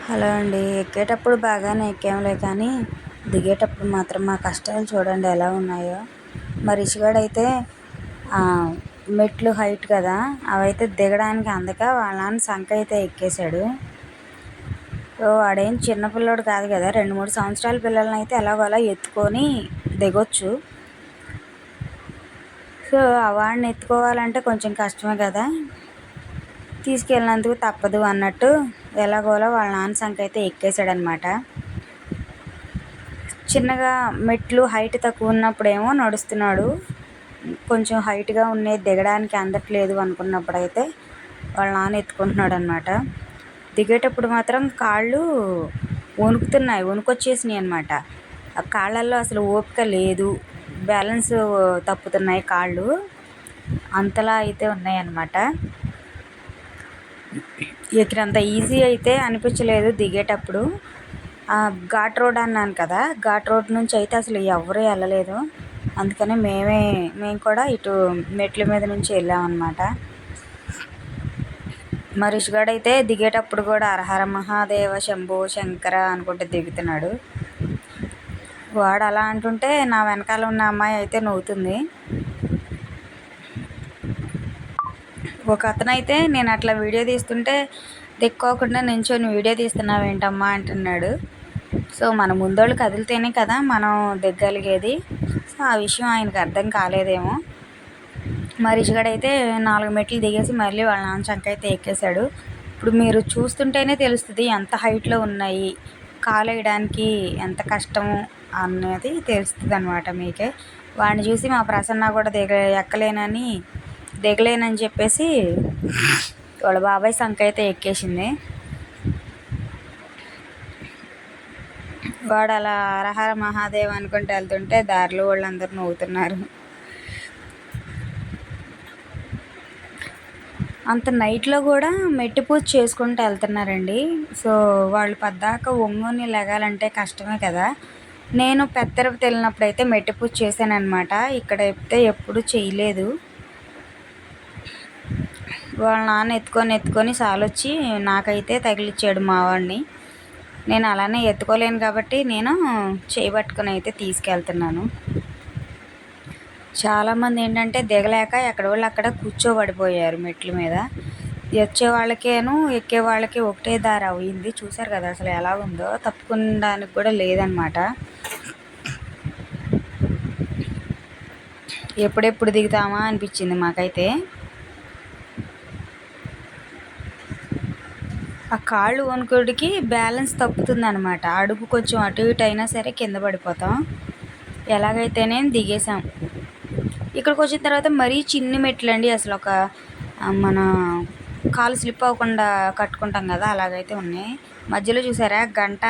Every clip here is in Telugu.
హలో అండి. ఎక్కేటప్పుడు బాగానే ఎక్కాంలే కానీ దిగేటప్పుడు మాత్రం మా కష్టాలు చూడండి ఎలా ఉన్నాయో. మా రిషిగాడైతే మెట్లు హైట్ కదా, అవైతే దిగడానికి అందక వాళ్ళ నాన్న సంక అయితే ఎక్కేశాడు. సో వాడేం చిన్నపిల్లోడు కాదు కదా, 2-3 సంవత్సరాల పిల్లల్ని అయితే ఎలాగోలా ఎత్తుకొని దిగొచ్చు. సో వాడిని ఎత్తుకోవాలంటే కొంచెం కష్టమే కదా, తీసుకెళ్ళినందుకు తప్పదు అన్నట్టు ఎలాగోలా వాళ్ళ నాన్న సంక అయితే ఎక్కేసాడనమాట. చిన్నగా మెట్లు హైట్ తక్కువ ఉన్నప్పుడేమో నడుస్తున్నాడు, కొంచెం హైట్గా ఉండేది దిగడానికి అందట్లేదు అనుకున్నప్పుడైతే వాళ్ళ నాన్న ఎత్తుకుంటున్నాడు అనమాట. దిగేటప్పుడు మాత్రం కాళ్ళు వణుకొచ్చేసినాయి అనమాట. ఆ కాళ్ళల్లో అసలు ఓపిక లేదు, బ్యాలెన్స్ తప్పుతున్నాయి కాళ్ళు, అంతలా అయితే ఉన్నాయన్నమాట. ఎక్కినంత ఈజీ అయితే అనిపించలేదు దిగేటప్పుడు. ఘాట్ రోడ్ అన్నాను కదా, ఘాట్ రోడ్ నుంచి అయితే అసలు ఎవరూ వెళ్ళలేదు, అందుకని మేము కూడా ఇటు మెట్ల మీద నుంచి వెళ్ళామన్నమాట. మా రిషిగాడైతే దిగేటప్పుడు కూడా హరహర మహాదేవ శంభో శంకర అనుకుంటే దిగుతున్నాడు. వాడు అలా అంటుంటే నా వెనకాల ఉన్న అమ్మాయి అయితే నవ్వుతుంది. ఒక అతనైతే నేను అట్లా వీడియో తీస్తుంటే దిక్కోకుండా నించొని వీడియో తీస్తున్నావేంటమ్మా అంటున్నాడు. సో మన ముందోళ్ళు కదిలితేనే కదా మనం దిగ్గలిగేది. సో ఆ విషయం ఆయనకు అర్థం కాలేదేమో. మా రిషిగాడైతే 4 మెట్లు దిగేసి మళ్ళీ వాళ్ళ నాన్న చంక అయితే ఎక్కేశాడు. ఇప్పుడు మీరు చూస్తుంటేనే తెలుస్తుంది ఎంత హైట్లో ఉన్నాయి, కాలేయడానికి ఎంత కష్టము అన్నది తెలుస్తుంది అనమాట మీకే. వాడిని చూసి మా ప్రసన్న కూడా దిగలేనని చెప్పేసి వాళ్ళ బాబాయ్ సంక అయితే ఎక్కేసింది. వాడు అలా హరహర మహాదేవ్ అనుకుంటూ వెళ్తుంటే దారిలో వాళ్ళందరూ నవ్వుతున్నారు. అంత నైట్లో కూడా మెట్టి పూజ చేసుకుంటూ వెళ్తున్నారండి. సో వాళ్ళు పద్దాక ఒంగోని లెగాలంటే కష్టమే కదా. నేను పెద్ద తిరుపతి వెళ్ళినప్పుడు అయితే మెట్టి పూజ చేశానమాట, ఇక్కడైతే ఎప్పుడు చేయలేదు. వాళ్ళ నాన్న ఎత్తుకొని సాలొచ్చి నాకైతే తగిలిచ్చాడు మా వాడిని. నేను అలానే ఎత్తుకోలేను కాబట్టి నేను చేయబట్టుకొని అయితే తీసుకెళ్తున్నాను. చాలామంది ఏంటంటే దిగలేక ఎక్కడ వాళ్ళు అక్కడ కూర్చోబడిపోయారు మెట్ల మీద. వచ్చే వాళ్ళకేను ఎక్కే వాళ్ళకి ఒకటే దారి అయింది. చూసారు కదా అసలు ఎలా ఉందో, తప్పుకోవడానికి కూడా లేదనమాట. ఎప్పుడెప్పుడు దిగుతామా అనిపించింది మాకైతే. ఆ కాళ్ళు వణుకుడికి బ్యాలెన్స్ తప్పుతుంది అనమాట. అడుగు కొంచెం అటు ఇటు అయినా సరే కింద పడిపోతాం. ఎలాగైతేనే దిగేసాం. ఇక్కడికి వచ్చిన తర్వాత మరీ చిన్ని మెట్లు అండి, అసలు ఒక మన కాలు స్లిప్ అవ్వకుండా కట్టుకుంటాం కదా, అలాగైతే ఉన్నాయి. మధ్యలో చూసారా గంట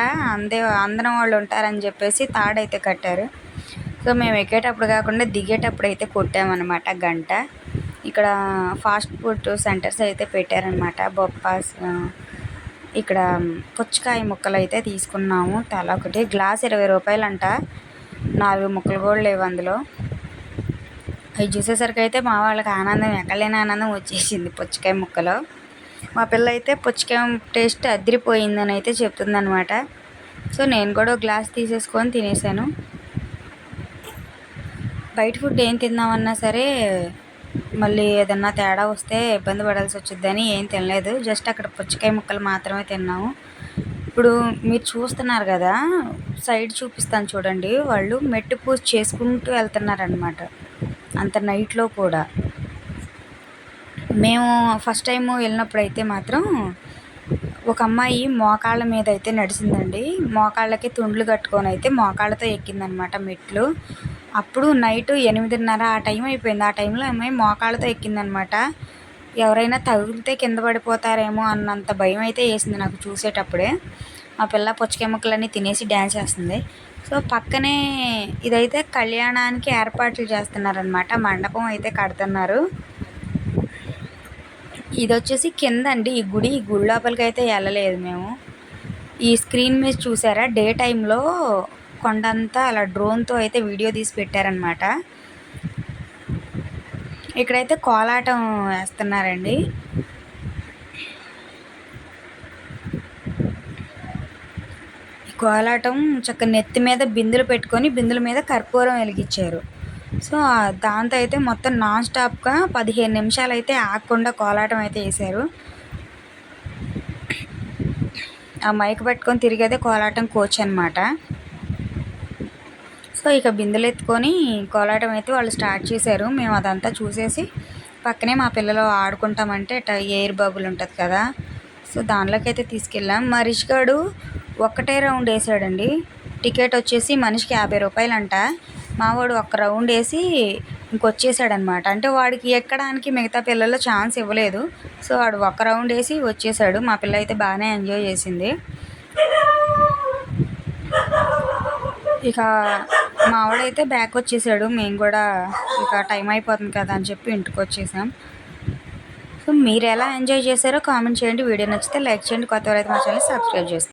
అందరం వాళ్ళు ఉంటారని చెప్పేసి తాడైతే కట్టారు. సో మేము ఎక్కేటప్పుడు కాకుండా దిగేటప్పుడు అయితే కొట్టామన్నమాట గంట. ఇక్కడ ఫాస్ట్ ఫుడ్ సెంటర్స్ అయితే పెట్టారనమాట. బొప్పాస్, ఇక్కడ పుచ్చకాయ ముక్కలు అయితే తీసుకున్నాము తల ఒకటి. గ్లాస్ 20 రూపాయలు అంట, 4 ముక్కలు కూడా లేవు అందులో. అవి చూసేసరికి అయితే మా వాళ్ళకి ఆనందం, ఎక్కలేని ఆనందం వచ్చేసింది పుచ్చకాయ ముక్కలో. మా పిల్ల అయితే పుచ్చకాయ టేస్ట్ అదిరిపోయిందని అయితే చెప్తుందనమాట. సో నేను కూడా గ్లాస్ తీసేసుకొని తినేసాను. బయట ఫుడ్ ఏం తిందామన్నా సరే మళ్ళీ ఏదన్నా తేడా వస్తే ఇబ్బంది పడాల్సి వచ్చిద్దని ఏం తినలేదు. జస్ట్ అక్కడ పుచ్చకాయ ముక్కలు మాత్రమే తిన్నాము. ఇప్పుడు మీరు చూస్తున్నారు కదా, సైడ్ చూపిస్తాను చూడండి, వాళ్ళు మెట్టు పూజ చేసుకుంటూ వెళ్తున్నారనమాట అంత నైట్లో కూడా. మేము ఫస్ట్ టైము వెళ్ళినప్పుడైతే మాత్రం ఒక అమ్మాయి మోకాళ్ళ మీద అయితే నడిచిందండి. మోకాళ్ళకి తుండ్లు కట్టుకొని అయితే మోకాళ్ళతో ఎక్కిందనమాట మెట్లు. అప్పుడు నైట్ 8:30 ఆ టైం అయిపోయింది. ఆ టైంలో అమ్మాయి మోకాళ్ళతో ఎక్కిందనమాట. ఎవరైనా తగిలితే కింద పడిపోతారేమో అన్నంత భయం అయితే వేసింది నాకు చూసేటప్పుడే. మా పిల్ల పుచ్చకాయ ముక్కలన్నీ తినేసి డ్యాన్స్ చేస్తుంది. సో పక్కనే ఇదైతే కళ్యాణానికి ఏర్పాట్లు చేస్తున్నారనమాట, మండపం అయితే కడుతున్నారు. ఇది వచ్చేసి కింద అండి ఈ గుడి లోపలికి అయితే వెళ్ళలేదు మేము. ఈ స్క్రీన్ మీద చూసారా, డే టైంలో కొండంతా అలా డ్రోన్తో అయితే వీడియో తీసి పెట్టారనమాట. ఇక్కడైతే కోలాటం వేస్తున్నారండి. కోలాటం నెత్తి మీద బిందెలు పెట్టుకొని బిందెల మీద కర్పూరం వెలిగించారు. సో దాంతో అయితే మొత్తం నాన్ స్టాప్గా 15 నిమిషాలు అయితే ఆగకుండా కోలాటం అయితే వేశారు. ఆ మైక్ పట్టుకొని తిరిగేదే కోలాటం కోచ్ అనమాట. సో ఇక బిందెలు ఎత్తుకొని కోలాటం అయితే వాళ్ళు స్టార్ట్ చేశారు. మేము అదంతా చూసేసి పక్కనే మా పిల్లలు ఆడుకుంటామంటే ఎయిర్ బబుల్ ఉంటుంది కదా, సో దానిలోకి అయితే తీసుకెళ్ళాం. మా రిష్ గాడు ఒక్కటే రౌండ్ వేసాడండి. టికెట్ వచ్చేసి మనిషికి 50 రూపాయలు అంట. మావాడు ఒక్క రౌండ్ వేసి ఇంకొచ్చేసాడనమాట. అంటే వాడికి ఎక్కడానికి మిగతా పిల్లలు ఛాన్స్ ఇవ్వలేదు. సో వాడు ఒక్క రౌండ్ వేసి వచ్చేసాడు. మా పిల్ల అయితే బాగానే ఎంజాయ్ చేసింది. ఇక మా ఆవిడైతే బ్యాక్ వచ్చేసాడు. మేము కూడా ఇక టైం అయిపోతుంది కదా అని చెప్పి ఇంటికి వచ్చేసాం. సో మీరు ఎలా ఎంజాయ్ చేశారో కామెంట్ చేయండి. వీడియో నచ్చితే లైక్ చేయండి. కొత్తవారైతే మా ఛానల్ సబ్స్క్రైబ్ చేసుకోండి.